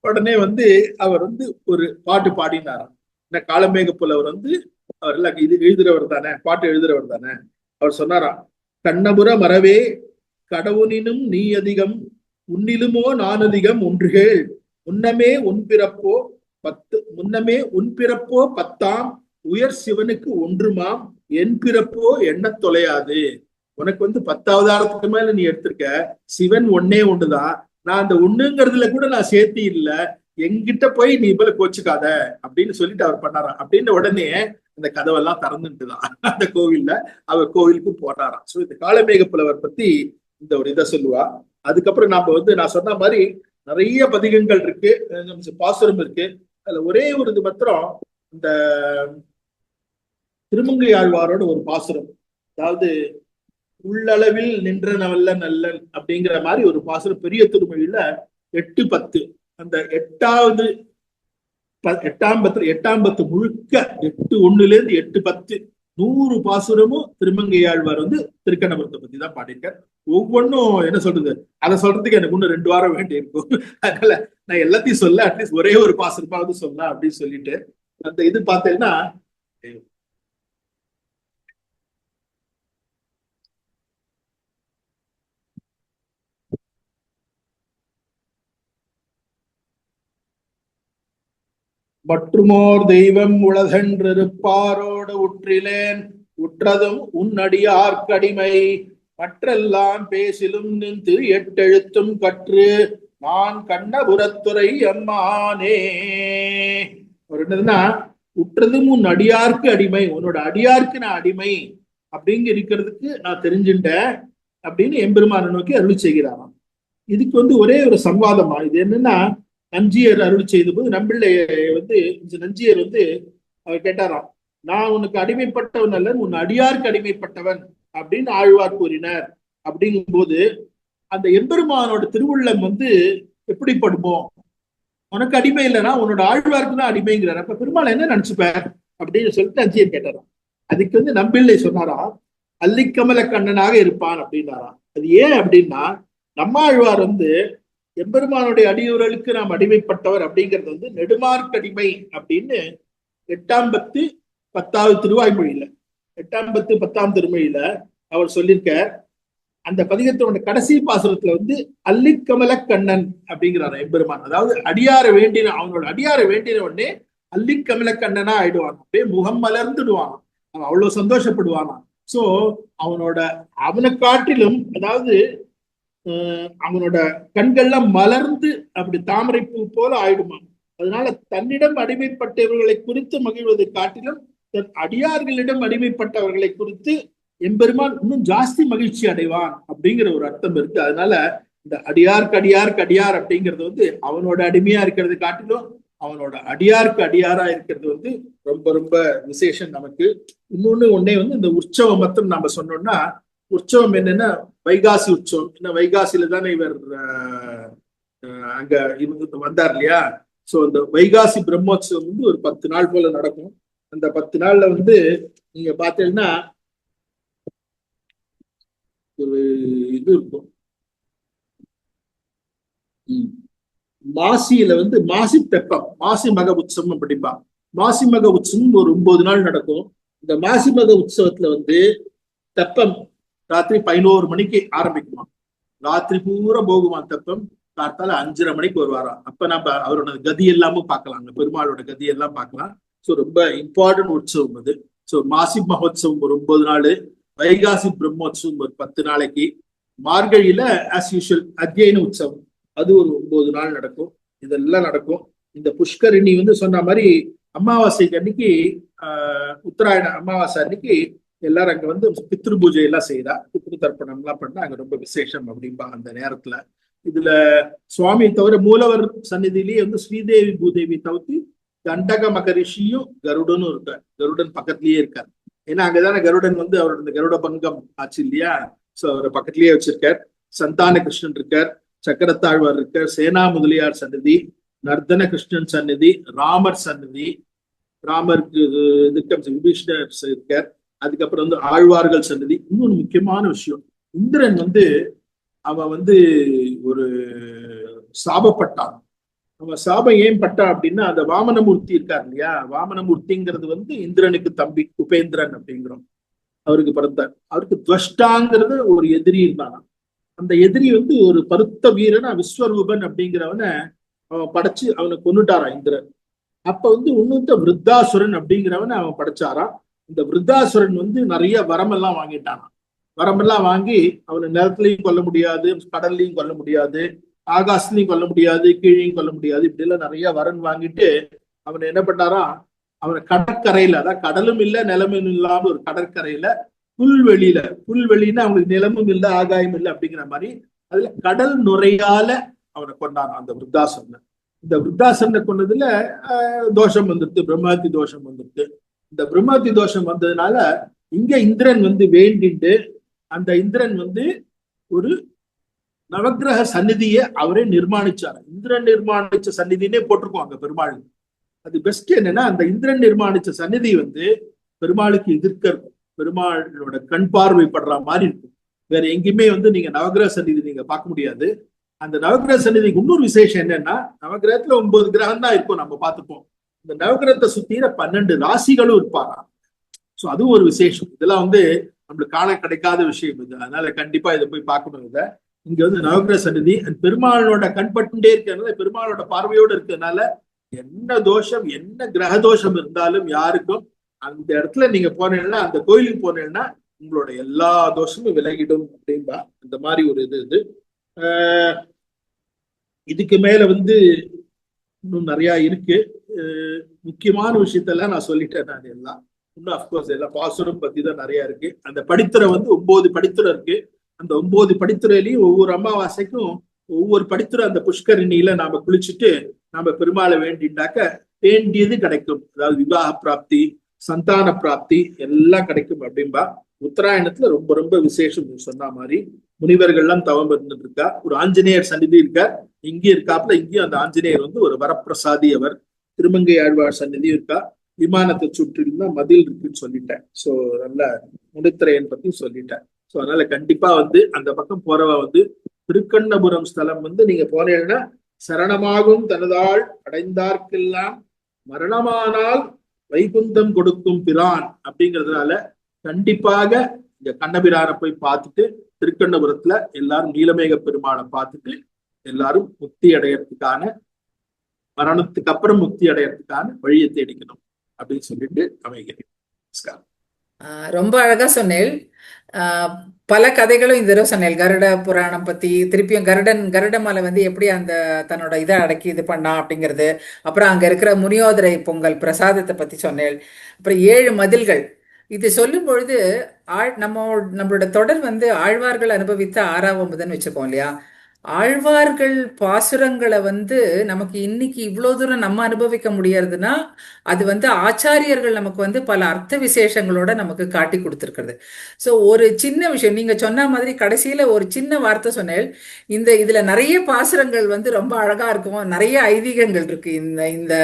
உடனே வந்து அவர் வந்து ஒரு பாட்டு பாடினாராம். ஏன்னா காளமேக புலவர் வந்து அவர் எல்லாம் இது எழுதுறவர் தானே, பாட்டு எழுதுறவர் தானே. அவர் சொன்னாராம், கண்ணபுர மறவே கடவுனினும் நீ அதிகம், உன்னிலுமோ நான் அதிகம் ஒன்றுகள், முன்னமே உன் பிறப்போ 10ஆம் உயர் சிவனுக்கு ஒன்றுமாம், என் பிறப்போ எண்ண தொலையாது. உனக்கு வந்து 10வது ஆரத்துக்கு மேல நீ எடுத்திருக்க, சிவன் ஒன்னே ஒண்ணுதான், நான் அந்த ஒண்ணுங்கிறதுல கூட நான் சேர்த்தி இல்ல, எங்கிட்ட போய் நீ போல கோச்சுக்காத அப்படின்னு சொல்லிட்டு அவர் பண்ணாராம். அப்படின்னு உடனே அந்த கதவெல்லாம் திறந்துட்டுதான் அந்த கோவில்ல அவர் கோவிலுக்கு போனாராம். சோ இந்த காளமேக புலவர் பத்தி இந்த ஒரு இதை சொல்லுவா. அதுக்கப்புறம் நாம நான் சொன்ன மாதிரி நிறைய பதிகங்கள் இருக்கு, பாசுரம் இருக்கு. அதுல ஒரே ஒரு இது மாத்திரம் இந்த திருமங்கை ஆழ்வாரோட ஒரு பாசுரம், அதாவது உள்ளளவில் நின்ற நல்ல நல்லன் அப்படிங்கிற மாதிரி ஒரு பாசுரம் பெரிய திருமொழியில 8-10, அந்த எட்டாம் பத்து முழுக்க 8:1 8-10 100 பாசுரமும் திருமங்கையாழ்வார் திருக்கண்ணபுரத்தை பத்தி தான் பாடியிருக்கார். ஒவ்வொன்றும் என்ன சொல்றது, அதை சொல்றதுக்கு எனக்கு இன்னும் 2 வாரம் வேண்டி இருக்கும். அதனால நான் எல்லாத்தையும் சொல்ல அட்லீஸ்ட் ஒரே ஒரு பாசுரமாவது சொல்லலாம் அப்படின்னு சொல்லிட்டு அந்த இது பார்த்தேன்னா, மற்றுமோர் தெய்வம் உளதென்றிருப்பாரோடு உற்றிலேன், உற்றதும் உன்னடியார்க்கடிமை, மற்றெல்லாம் பேசிலும் நின் திரு 8 எழுத்தும் கற்று நான் கண்ணபுரத்துறை அம்மானே. ஒரு என்னதுன்னா, உற்றதும் உன் அடியார்க்கு அடிமை, உன்னோட அடியார்க்கு நான் அடிமை அப்படிங்க இருக்கிறதுக்கு நான் தெரிஞ்சுட்டேன் அப்படின்னு எம்பெருமானை நோக்கி அருள் செய்கிறாராம். இதுக்கு ஒரே ஒரு சம்வாதமா. இது என்னன்னா, நஞ்சியர் அருள் செய்த போது நம்பிள்ளை நஞ்சியர் அவர் கேட்டாராம், நான் உனக்கு அடிமைப்பட்டவன் அல்ல, உன் அடியாருக்கு அடிமைப்பட்டவன் அப்படின்னு ஆழ்வார் கூறினார். அப்படிங்கும் போது அந்த எம்பெருமானோட திருவுள்ளம் எப்படிப்படுமோ, உனக்கு அடிமை இல்லைன்னா உன்னோட ஆழ்வாருக்கு தான் அடிமைங்கிறார். அப்ப பெருமாள் என்ன நினைச்சுப்பார் அப்படின்னு சொல்லிட்டு நஞ்சியர் கேட்டாராம். அதுக்கு நம்பிள்ளை சொன்னாரா, அல்லிக்கமல கண்ணனாக இருப்பான் அப்படின்னாராம். அது ஏன் அப்படின்னா, நம்மாழ்வார் எம்பெருமானுடைய அடியோர்களுக்கு நாம் அடிமைப்பட்டவர் அப்படிங்கிறது நெடுமார்க்கடிமை அப்படின்னு 8ஆம் பத்து 10வது திருவாய்மொழியில 8ஆம் பத்து 10ஆம் திருமொழியில அவர் சொல்லியிருக்க. அந்த பதிகத்தோட கடைசி பாசுரத்துல அல்லிக்கமல கண்ணன் அப்படிங்கிறார் எம்பெருமான். அதாவது அவனோட அடியார வேண்டின உடனே அல்லிக்கமல கண்ணனா ஆயிடுவான், அப்படியே முகம் மலர்ந்துடுவான், அவன் அவ்வளவு சந்தோஷப்படுவானா. சோ அவனை காட்டிலும், அதாவது அவனோட கண்கள்லாம் மலர்ந்து அப்படி தாமரை பூ போல ஆயிடுமா. அதனால தன்னிடம் அடிமைப்பட்டவர்களை குறித்து மகிழ்வதை காட்டிலும் தன் அடியார்களிடம் அடிமைப்பட்டவர்களை குறித்து எம்பெருமான் இன்னும் ஜாஸ்தி மகிழ்ச்சி அடைவான் அப்படிங்கிற ஒரு அர்த்தம் இருக்கு. அதனால இந்த அடியார்க்கு அடியார் அப்படிங்கிறது அவனோட அடிமையா இருக்கிறது காட்டிலும் அவனோட அடியாருக்கு அடியாரா இருக்கிறது ரொம்ப ரொம்ப விசேஷம் நமக்கு. ஒன்னே இந்த உற்சவம் மட்டும் நாம சொன்னோம்னா, உற்சவம் என்னன்னா வைகாசி உற்சவம். இன்னும் வைகாசியில தானே இவர் அங்க வந்தார் இல்லையா. சோ அந்த வைகாசி பிரம்மோற்சவம் ஒரு 10 நாள் போல நடக்கும். அந்த 10 நாள்ல நீங்க பார்த்தீங்கன்னா ஒரு இது இருக்கும். மாசியில மாசி தெப்பம், மாசி மக உற்சவம் அப்படிம்பா. மாசி மக உற்சவம் ஒரு 9 நாள் நடக்கும். இந்த மாசி மக உற்சவத்துல தெப்பம் ராத்திரி 11 மணிக்கு ஆரம்பிக்குமா, ராத்திரி பூரா போகுமா தெப்பம். காத்தால 5:30 மணிக்கு வருவாராம். அப்ப நம்ம அவரோட கதி எல்லாமும் பார்க்கலாம், பெருமாளோட கதி எல்லாம் பார்க்கலாம். ஸோ ரொம்ப இம்பார்ட்டன்ட் உற்சவம் அது. ஸோ மாசி மகோத்சவம் ஒரு 9 நாள், வைகாசி பிரம்மோற்சவம் ஒரு 10 நாளைக்கு, மார்கழியில ஆஸ் யூஷுவல் அத்தியன உற்சவம் அது ஒரு 9 நாள் நடக்கும். இதெல்லாம் நடக்கும். இந்த புஷ்கரிணி சொன்ன மாதிரி அமாவாசைக்கு அன்னைக்கு, உத்தராயண அமாவாசை அன்னைக்கு எல்லாரும் அங்க பித்ரு பூஜை எல்லாம் செய்தா, பித்ரு தர்ப்பணம் எல்லாம் பண்ணா அங்க ரொம்ப விசேஷம் அப்படின்பா அந்த நேரத்துல. இதுல சுவாமி தவிர மூலவர் சந்நிதியிலேயே ஸ்ரீதேவி பூதேவி தவிர்த்து தண்டக மகரிஷியும் கருடனும் இருக்கார். கருடன் பக்கத்திலேயே இருக்கார். ஏன்னா அங்கதானே கருடன் அவரோட கருட பங்கம் ஆச்சு இல்லையா. சோ அவரை பக்கத்திலேயே வச்சிருக்கார். சந்தான கிருஷ்ணன் இருக்கார், சக்கரத்தாழ்வார் இருக்கார், சேனா முதலியார் சன்னதி, நர்தன கிருஷ்ணன் சன்னதி, ராமர் சன்னதி, ராமருக்கு விபீஷ்ணர் இருக்கார். அதுக்கப்புறம் ஆழ்வார்கள் சன்னதி. இன்னொரு முக்கியமான விஷயம், இந்திரன் அவன் ஒரு சாபப்பட்டான். அவன் சாபம் ஏன் பட்டான் அப்படின்னா, அந்த வாமனமூர்த்தி இருக்கார் இல்லையா, வாமனமூர்த்திங்கிறது இந்திரனுக்கு தம்பி, உபேந்திரன் அப்படிங்கிறோம். அவருக்கு பிறந்தார். அவருக்கு துவஷ்டாங்கிறது ஒரு எதிரி இருந்தானா. அந்த எதிரி ஒரு பருத்த வீரன் விஸ்வரூபன் அப்படிங்கிறவனை அவன் படைச்சு அவனை கொண்டுட்டாரான் இந்திரன். அப்ப இன்னொருத்த விருத்தாசுரன் அப்படிங்கிறவனை அவன் படைச்சாரான். இந்த விருத்தாசுரன் நிறைய வரமெல்லாம் வாங்கிட்டானான். வரமெல்லாம் வாங்கி அவனை நிலத்திலையும் கொல்ல முடியாது, கடல்லையும் கொல்ல முடியாது. ஆகாசத்தையும் கொல்ல முடியாது, கீழையும் கொல்ல முடியாது, இப்படி எல்லாம் நிறைய வரன் வாங்கிட்டு அவன் என்ன பண்ணாராம், அவனை கடற்கரையில, அதான் கடலும் இல்ல நிலமும் இல்லாம ஒரு கடற்கரையில புல்வெளியில, புல்வெளின்னா அவங்களுக்கு நிலமும் இல்லை ஆகாயம் இல்லை அப்படிங்கிற மாதிரி அதுல கடல் நுரையால அவனை கொண்டான் அந்த விருத்தாசன. இந்த விருத்தாசனை கொண்டதுல தோஷம் வந்துடுது, பிரம்மஹத்தி தோஷம் வந்துடுது. இந்த பிரம்மஹத்தி தோஷம் வந்ததுனால இங்க இந்திரன் வேண்டிட்டு, அந்த இந்திரன் ஒரு நவக்கிரக சந்நிதியை அவரே நிர்மாணிச்சார். இந்திரன் நிர்மாணிச்ச சந்நிதினே போட்டிருக்கோம் அங்க பெருமாள். அது பெஸ்ட் என்னன்னா, அந்த இந்திரன் நிர்மாணிச்ச சந்நிதி பெருமாளுக்கு எதிர்க்க இருக்கும், பெருமாளோட கண் பார்வைப்படுற மாதிரி இருக்கும். வேற எங்கேயுமே நீங்க நவக்கிரக சந்நிதி நீங்க பார்க்க முடியாது. அந்த நவக்கிரக சந்நிதிக்கு இன்னொரு விசேஷம் என்னன்னா, நவக்கிரகத்துல 9 கிரகம் தான் இருக்கும், நம்ம பார்த்துப்போம். இந்த நவக்கிரகத்தை சுத்திர 12 ராசிகளும் இருப்பாராம். சோ அதுவும் ஒரு விசேஷம். இதெல்லாம் நம்மளுக்கு காண கிடைக்காத விஷயம் இது. அதனால கண்டிப்பா இதை போய் பார்க்கணும். இதை இங்க நவக்கிரக சந்நிதி பெருமாளோட கண்பட்டுட்டே இருக்கிறதுனால, பெருமாளோட பார்வையோடு இருக்கிறதுனால என்ன தோஷம், என்ன கிரக தோஷம் இருந்தாலும் யாருக்கும் அந்த இடத்துல நீங்க போனீங்கன்னா, அந்த கோயிலுக்கு போனீங்கன்னா உங்களோட எல்லா தோஷமும் விலகிடும் அப்படின்பா. இந்த மாதிரி ஒரு இது இதுக்கு மேல இன்னும் நிறைய இருக்கு. முக்கியமான விஷயத்தெல்லாம் நான் சொல்லிட்டேன். நான் எல்லாம் இன்னும் அப்கோர்ஸ் எல்லாம் பாசுரம் பத்தி தான் நிறைய இருக்கு. அந்த படித்துறை 9 படித்துறை இருக்கு. அந்த 9 படித்துறையிலையும் ஒவ்வொரு அமாவாசைக்கும் ஒவ்வொரு படித்துறை அந்த புஷ்கரிணியில நாம குளிச்சுட்டு நாம பெருமாளை வேண்டிட்டாக்க வேண்டியது கிடைக்கும். அதாவது விவாக பிராப்தி, சந்தான பிராப்தி எல்லாம் கிடைக்கும் அப்படின்பா. உத்தராயணத்துல ரொம்ப ரொம்ப விசேஷம் சொன்ன மாதிரி முனிவர்கள்லாம் தவம் இருந்துட்டு இருக்கா. ஒரு ஆஞ்சநேயர் சன்னிதி இருக்கார், இங்கே இருக்காப்புல. இங்கேயும் அந்த ஆஞ்சநேயர் ஒரு வரப்பிரசாதி. அவர் திருமங்கை ஆழ்வார் சன்னிதியும் இருக்கா. விமானத்தை சுற்றிலும் தான் மதில் இருக்குன்னு சொல்லிட்டேன். சோ நல்ல முனித்திரையன் பத்தி சொல்லிட்டேன். சோ அதனால கண்டிப்பா அந்த பக்கம் போறவ திருக்கண்ணபுரம் ஸ்தலம் நீங்க போனீங்கன்னா, சரணமாகும் தனதாள் அடைந்தார்க்கெல்லாம் மரணமானால் வைகுந்தம் கொடுக்கும் பிரான் அப்படிங்கிறதுனால கண்டிப்பாக இந்த கண்ணபிரானை போய் பார்த்துட்டு, திருக்கண்ணபுரத்துல எல்லாரும் நீலமேக பெருமானை பார்த்துட்டு எல்லாரும் முக்தி அடையறதுக்கான, மரணத்துக்கு அப்புறம் முக்தி அடையறதுக்கான வழியை தேடிக்கணும் அப்படின்னு சொல்லிட்டு அமைகிறேன். நமஸ்காரம். ரொம்ப அழகா சொன்னேன். பல கதைகளும் இந்த தடவை சொன்னேன். கருட புராணம் பத்தி, திருப்பியும் கருடமலை எப்படி அந்த தன்னோட இதை அடக்கி இது பண்ணா அப்படிங்கிறது. அப்புறம் அங்க இருக்கிற முனியோதரை பொங்கல் பிரசாதத்தை பத்தி சொன்னேன். அப்புறம் 7 மதில்கள். இது சொல்லும் பொழுது நம்மளோட தொடர் ஆழ்வார்கள் அனுபவித்த 6ஆம் அமுதன் வச்சுக்கோம் இல்லையா. ஆழ்வார்கள் பாசுரங்களை நமக்கு இன்னைக்கு இவ்வளோ தூரம் நம்ம அனுபவிக்க முடியறதுன்னா, அது ஆச்சாரியர்கள் நமக்கு பல அர்த்த விசேஷங்களோட நமக்கு காட்டி கொடுத்துருக்கிறது. ஸோ ஒரு சின்ன விஷயம் நீங்க சொன்ன மாதிரி கடைசியில ஒரு சின்ன வார்த்தை சொன்னேன். இதுல நிறைய பாசுரங்கள் ரொம்ப அழகா இருக்கும், நிறைய ஐதீகங்கள் இருக்கு இந்த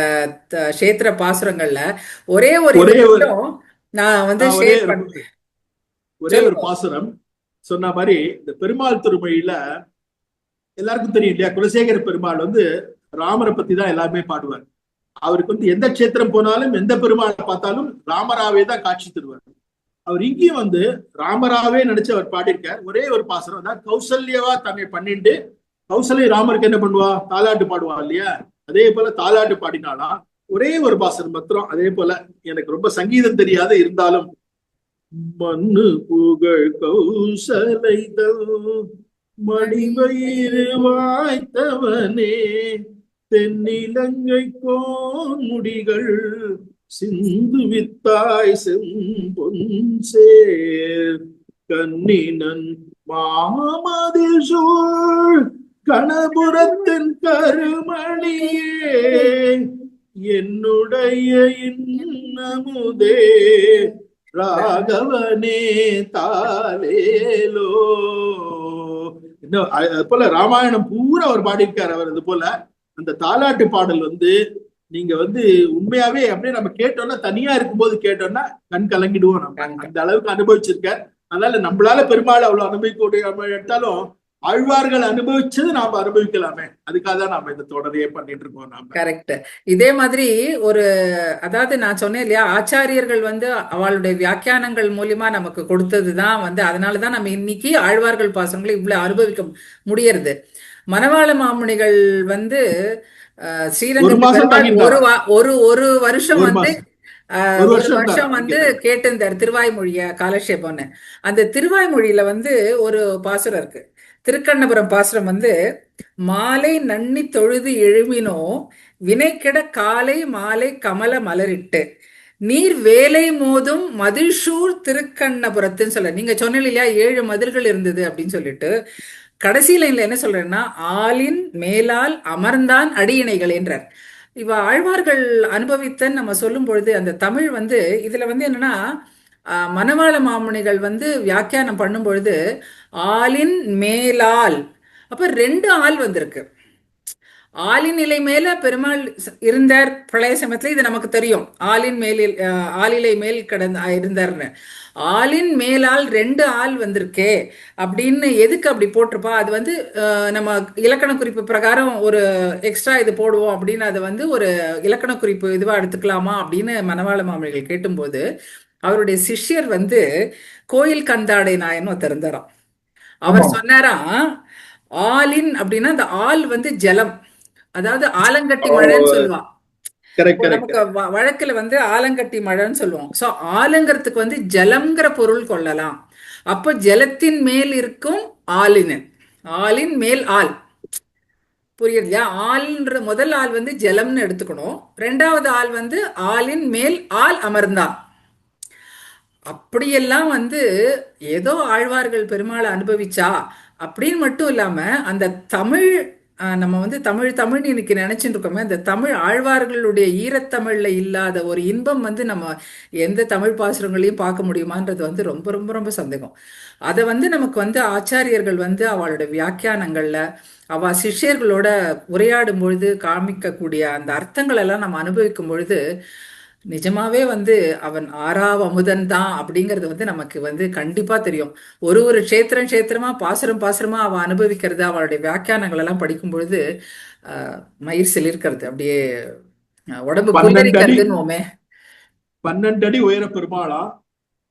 கஷேத்திர பாசுரங்கள்ல. ஒரே ஒரு நான் ஷேர் பண்றேன். ஒரே ஒரு பாசுரம் சொன்ன மாதிரி, இந்த பெருமாள் திருமொழியில எல்லாருக்கும் தெரியும் இல்லையா, குலசேகர பெருமாள் ராமரை பத்தி தான் எல்லாருமே பாடுவார். அவருக்கு எந்த க்ஷேத்திரம் போனாலும் எந்த பெருமாளை பார்த்தாலும் ராமராவே தான் காட்சி தருவார். அவர் இங்கேயும் ராமராவே நினைச்சு அவர் பாடியிருக்கார். ஒரே ஒரு பாசுரம் தான், கௌசல்யவா தன்னை பண்ணிட்டு கௌசல்யா ராமருக்கு என்ன பண்ணுவா, தாலாட்டு பாடுவா இல்லையா, அதே போல தாலாட்டு பாடினாலா. ஒரே ஒரு பாசுரம் மாத்திரம். அதே போல எனக்கு ரொம்ப சங்கீதம் தெரியாத இருந்தாலும், மண்ணு புகழ் கௌசலைதல் மடிவயிறு வாய்த்தவனே, தென்னிலங்கை கோன்முடிகள் சிந்து வித்தாய் செம்பொன் சேர் கண்ணினன் மாமதில் சூழ் கணபுரத்தின் கருமணியே, என்னுடைய இன்னமுதே ராகவனே தாலேலோ. இன்னும் அது போல ராமாயணம் பூரா அவர் பாடியிருக்காரு. அவர் இது போல அந்த தாலாட்டு பாடல் நீங்க உண்மையாவே அப்படியே நம்ம கேட்டோம்னா, தனியா இருக்கும்போது கேட்டோம்னா கண் கலங்கிடுவோம். நம்ம அந்த அளவுக்கு அனுபவிச்சிருக்கார். அதனால நம்மளால பெருமாள் அவ்வளவு அனுபவிக்க ஆழ்வார்கள் அனுபவிச்சது நாம அனுபவிக்கலாமே, அதுக்காக தான் நாம இந்த தொடரையே பண்ணிட்டு இருக்கோம். நாம கரெக்ட். இதே மாதிரி அதாவது நான் சொன்னேன் இல்லையா, ஆச்சாரியர்கள் அவளுடைய வியாக்கியானங்கள் மூலியமா நமக்கு கொடுத்ததுதான் அதனாலதான் நம்ம இன்னைக்கு ஆழ்வார்கள் பாசங்களை இவ்வளவு அனுபவிக்க முடியறது. மணவாள மாமுனிகள் ஸ்ரீரங்கத்தில் ஒரு வருஷம் ஒரு ஒரு வருஷம் இருந்தார் வருஷம் வந்து அங்கே. கேட்டிருந்தார் திருவாய்மொழிய காலக்ஷேபம்னு. அந்த திருவாய்மொழியில வந்து ஒரு பாசுரம் இருக்கு. திருக்கண்ணபுரம் பாசுரம் வந்து, மாலை நன்னி தொழுது எழுமினோ வினைக்கெட காலை மாலை கமல மலரிட்டு நீர் வேலை மோதும் மதில்சூழ் திருக்கண்ணபுரத்துன்னு சொல்ல. நீங்க சொன்னீங்க இல்லையா 7 மதில்கள் இருந்தது அப்படின்னு சொல்லிட்டு, கடைசி லைன்ல என்ன சொல்றேன்னா, ஆலின் மேலால் அமர்ந்தான் அடியினைகள் என்றார். இவ ஆழ்வார்கள் அனுபவித்தன்னு நம்ம சொல்லும் பொழுது அந்த தமிழ் வந்து இதுல வந்து என்னன்னா, மணவாள மாமுனிகள் வந்து வியாக்கியானம் பண்ணும் பொழுது ஆலின் மேலால், அப்ப 2 ஆள் வந்திருக்கு. ஆலின் நிலை மேல பெருமாள் இருந்தார் பிரளய சமயத்துல, இது நமக்கு தெரியும். ஆலின் மேலில் ஆலிலை மேல் கடந்த இருந்தார்னு. ஆலின் மேலால் 2 ஆள் வந்திருக்கே அப்படின்னு எதுக்கு அப்படி போட்டிருப்பா? அது வந்து நம்ம இலக்கண குறிப்பு பிரகாரம் ஒரு எக்ஸ்ட்ரா இது போடுவோம் அப்படின்னு அதை வந்து ஒரு இலக்கண குறிப்பு இதுவா எடுத்துக்கலாமா அப்படின்னு மணவாள மாமனிகள் கேட்டும்போது, அவருடைய சிஷ்யர் வந்து கோயில் கந்தாடை நாயன் ஒருத்தர் இருந்தாராம். அவர் சொன்னாராம், ஆலின் அப்படின்னா அந்த ஆள் வந்து ஜலம், அதாவது ஆலங்கட்டி மழைன்னு சொல்லுவான். நமக்கு வழக்குல வந்து ஆலங்கட்டி மழைன்னு சொல்லுவோம். சோ ஆலங்கிறதுக்கு வந்து ஜலம்ங்கிற பொருள் கொள்ளலாம். அப்ப ஜலத்தின் மேல் இருக்கும் ஆலினன், ஆலின் மேல் ஆள், புரியுது? ஆள்ன்ற முதல் ஆள் வந்து ஜலம்னு எடுத்துக்கணும். 2வது ஆள் வந்து ஆலின் மேல் ஆள் அமர்ந்தான். அப்படியெல்லாம் வந்து ஏதோ ஆழ்வார்கள் பெருமாளை அனுபவிச்சா அப்படின்னு மட்டும் இல்லாம, அந்த தமிழ் நம்ம வந்து தமிழ் தமிழ்னு இன்னைக்கு நினைச்சுட்டு இருக்கோமே, அந்த தமிழ் ஆழ்வார்களுடைய ஈரத்தமிழ்ல இல்லாத ஒரு இன்பம் வந்து நம்ம எந்த தமிழ் பாசுரங்களையும் பார்க்க முடியுமான்றது வந்து ரொம்ப ரொம்ப ரொம்ப சந்தேகம். அதை வந்து நமக்கு வந்து ஆச்சாரியர்கள் வந்து அவளோட வியாக்கியானங்கள்ல அவ சிஷ்யர்களோட உரையாடும் பொழுது காமிக்கக்கூடிய அந்த அர்த்தங்கள் எல்லாம் நம்ம அனுபவிக்கும் பொழுது நிஜமாவே வந்து அவன் ஆறாவ அமுதன் தான் அப்படிங்கிறது வந்து நமக்கு வந்து கண்டிப்பா தெரியும். ஒரு ஒரு க்ஷேத்திரம் க்ஷேத்திரமா பாசுரம் பாசுரமா அவ அனுபவிக்கிறது, அவளுடைய வியாக்கியானங்கள் எல்லாம் படிக்கும் பொழுது மயிர் சிலிர்க்கிறது, அப்படியே உடம்பு 12 அடி புல்லரிக்கிறதுன்னு. 12 அடி உயர பெருமாளா,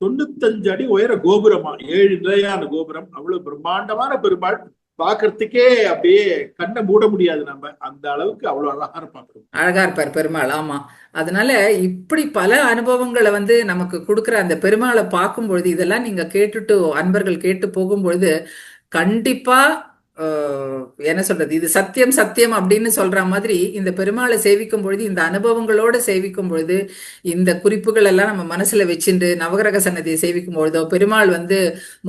95 அடி உயர கோபுரமா, 7 நிலையான கோபுரம். அவ்வளவு பிரம்மாண்டமான பெருமாள். பாக்குறதுக்கே அப்படியே கண்ணை மூட முடியாது நம்ம, அந்த அளவுக்கு அவ்வளவு அழகா இருப்பாங்க. அழகா இருப்பார் பெருமாள். ஆமா. அதனால இப்படி பல அனுபவங்களை வந்து நமக்கு கொடுக்குற அந்த பெருமாளை பார்க்கும் பொழுது, இதெல்லாம் நீங்க கேட்டுட்டு அன்பர்கள் கேட்டு போகும்பொழுது கண்டிப்பா என்ன சொல்றது, இது சத்தியம் சத்தியம் அப்படின்னு சொல்ற மாதிரி இந்த பெருமாளை சேவிக்கும் பொழுது, இந்த அனுபவங்களோட சேவிக்கும் பொழுது, இந்த குறிப்புகள் எல்லாம் நம்ம மனசுல வச்சுட்டு நவகிரக சன்னதியை சேவிக்கும் பொழுதோ, பெருமாள் வந்து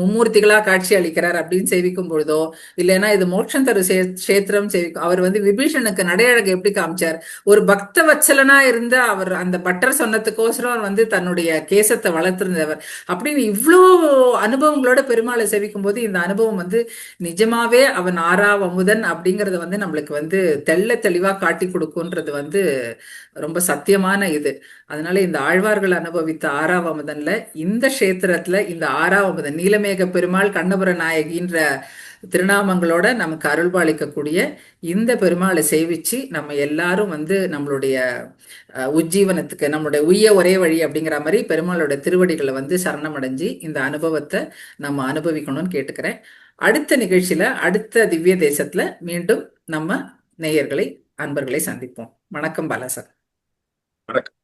மும்மூர்த்திகளா காட்சி அளிக்கிறார் அப்படின்னு சேவிக்கும் பொழுதோ, இல்லைன்னா இது மோட்சம் தரு கஷேத்திரம் சேவிக்கும். அவர் வந்து விபீஷனுக்கு நடையழகு எப்படி காமிச்சார், ஒரு பக்த வச்சலனா இருந்த அவர் அந்த பட்டர் சொன்னதுக்கோசரம் வந்து தன்னுடைய கேசத்தை வளர்த்திருந்தவர் அப்படின்னு இவ்வளோ அனுபவங்களோட பெருமாளை சேவிக்கும் போது, இந்த அனுபவம் வந்து நிஜமாவே அவன் ஆறாவ அமுதன் அப்படிங்கறத வந்து நம்மளுக்கு வந்து தெள்ள தெளிவா காட்டி கொடுக்கும்ன்றது வந்து ரொம்ப சத்தியமான இது. அதனால இந்த ஆழ்வார்கள் அனுபவித்த ஆறாவ அமுதன்ல இந்த கஷேத்திரத்துல இந்த ஆறாவ அமுதன் நீலமேக பெருமாள் கண்ணபுர நாயகின்ற திருநாமங்களோட நமக்கு அருள்பாலிக்கக்கூடிய இந்த பெருமாளை சேவிச்சு நம்ம எல்லாரும் வந்து நம்மளுடைய உஜ்ஜீவனத்துக்கு, நம்மளுடைய உய்ய ஒரே வழி அப்படிங்கிற மாதிரி பெருமாளோட திருவடிகளை வந்து சரணமடைஞ்சு இந்த அனுபவத்தை நம்ம அனுபவிக்கணும்னு கேட்டுக்கிறேன். அடுத்த நிகழ்ச்சியில அடுத்த திவ்ய தேசத்துல மீண்டும் நம்ம நேயர்களை அன்பர்களை சந்திப்போம். வணக்கம் பாலாசர். வணக்கம்.